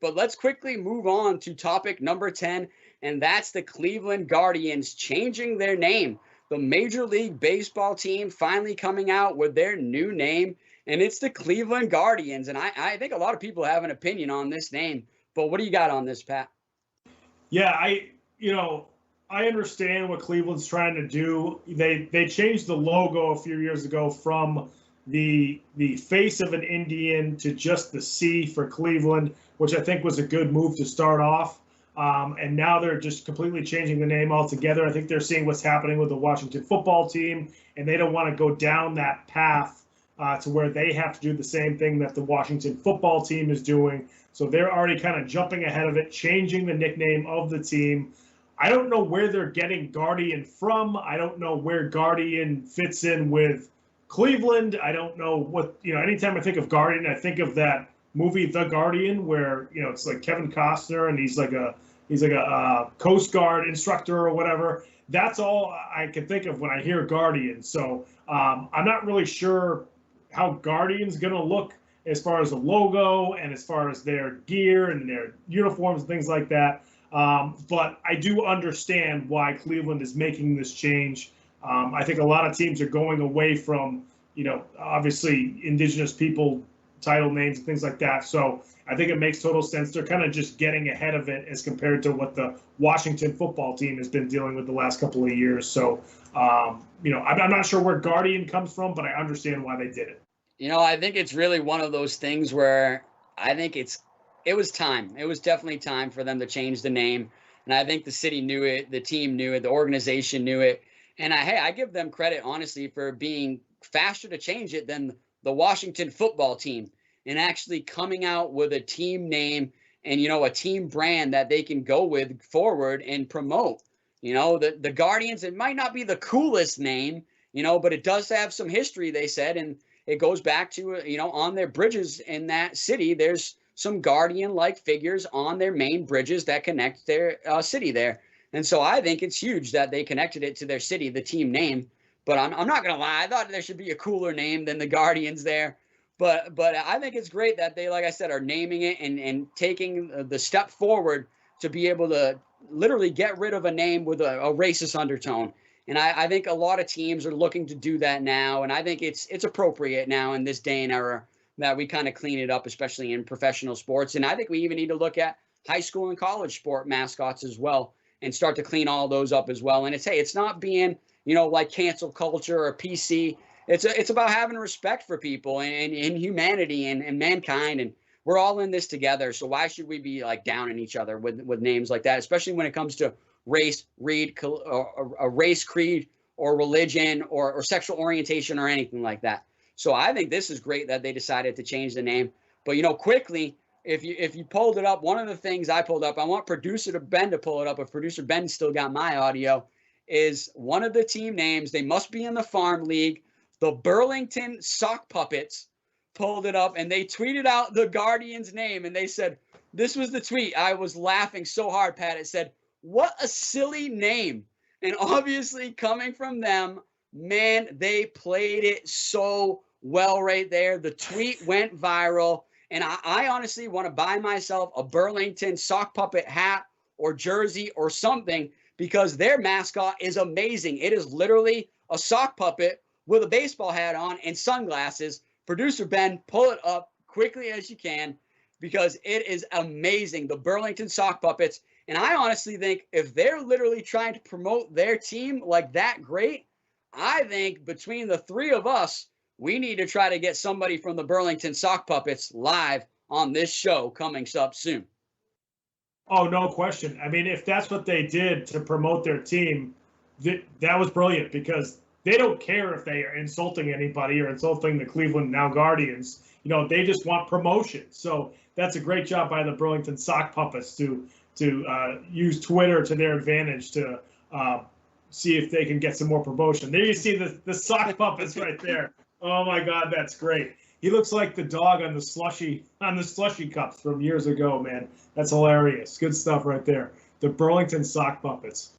But let's quickly move on to topic number 10, and that's the Cleveland Guardians changing their name. The Major League Baseball team finally coming out with their new name, and it's the Cleveland Guardians. And I think a lot of people have an opinion on this name, but what do you got on this, Pat? Yeah, I understand what Cleveland's trying to do. They changed the logo a few years ago from the face of an Indian to just the C for Cleveland, which I think was a good move to start off. And now they're just completely changing the name altogether. I think they're seeing what's happening with the Washington football team, and they don't want to go down that path to where they have to do the same thing that the Washington football team is doing. So they're already kind of jumping ahead of it, changing the nickname of the team. I don't know where they're getting Guardian from. I don't know where Guardian fits in with Cleveland. I don't know what, anytime I think of Guardian, I think of that movie The Guardian, where it's like Kevin Costner and he's like a Coast Guard instructor or whatever. That's all I can think of when I hear Guardian. So I'm not really sure how Guardian's going to look as far as the logo and as far as their gear and their uniforms and things like that. But I do understand why Cleveland is making this change. I think a lot of teams are going away from, obviously indigenous people title names and things like that. So I think it makes total sense. They're kind of just getting ahead of it as compared to what the Washington football team has been dealing with the last couple of years. So, I'm not sure where Guardian comes from, but I understand why they did it. I think it's really one of those things where I think it was time. It was definitely time for them to change the name. And I think the city knew it, the team knew it, the organization knew it. And I give them credit, honestly, for being faster to change it than the Washington football team and actually coming out with a team name and, a team brand that they can go with forward and promote. The Guardians, it might not be the coolest name, but it does have some history, they said. And it goes back to, on their bridges in that city, there's some Guardian-like figures on their main bridges that connect their city there. And so I think it's huge that they connected it to their city, the team name. But I'm not going to lie. I thought there should be a cooler name than the Guardians there. But I think it's great that they, like I said, are naming it and taking the step forward to be able to literally get rid of a name with a racist undertone. And I think a lot of teams are looking to do that now. And I think it's appropriate now in this day and era that we kind of clean it up, especially in professional sports. And I think we even need to look at high school and college sport mascots as well and start to clean all those up as well. And it's not being, like cancel culture or PC. It's about having respect for people and humanity and mankind. And we're all in this together. So why should we be like downing each other with names like that, especially when it comes to race, creed, or religion or sexual orientation or anything like that. So I think this is great that they decided to change the name. But, quickly, if you pulled it up, one of the things I pulled up, I want producer Ben to pull it up. If producer Ben still got my audio, is one of the team names. They must be in the farm league. The Burlington Sock Puppets pulled it up, and they tweeted out the Guardian's name. And they said, this was the tweet. I was laughing so hard, Pat. It said, "What a silly name." And obviously coming from them, man, they played it so well right there. The tweet went viral. And I honestly want to buy myself a Burlington sock puppet hat or jersey or something because their mascot is amazing. It is literally a sock puppet with a baseball hat on and sunglasses. Producer Ben, pull it up quickly as you can because it is amazing. The Burlington Sock Puppets. And I honestly think if they're literally trying to promote their team like that great, I think between the three of us, we need to try to get somebody from the Burlington Sock Puppets live on this show coming up soon. Oh, no question. I mean, if that's what they did to promote their team, that was brilliant because they don't care if they are insulting anybody or insulting the Cleveland now Guardians. They just want promotion. So that's a great job by the Burlington Sock Puppets to use Twitter to their advantage to see if they can get some more promotion. There you see the sock puppets right there. Oh my God, that's great. He looks like the dog on the slushy cups from years ago, man. That's hilarious. Good stuff right there. The Burlington Sock Puppets.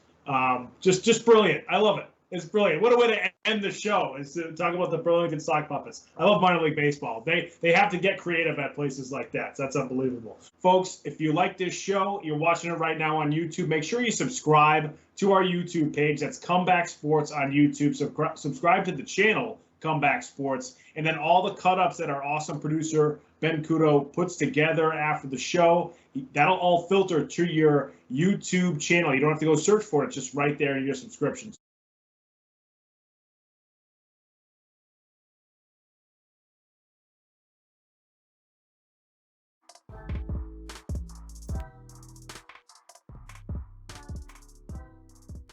Just brilliant. I love it. It's brilliant. What a way to end the show, is to talk about the Burlington sock puppets. I love minor league baseball. They have to get creative at places like that. So that's unbelievable. Folks, if you like this show, you're watching it right now on YouTube, make sure you subscribe to our YouTube page. That's Comeback Sports on YouTube. Subscribe to the channel, Comeback Sports. And then all the cut-ups that our awesome producer, Ben Kudo, puts together after the show, that'll all filter to your YouTube channel. You don't have to go search for it. It's just right there in your subscriptions.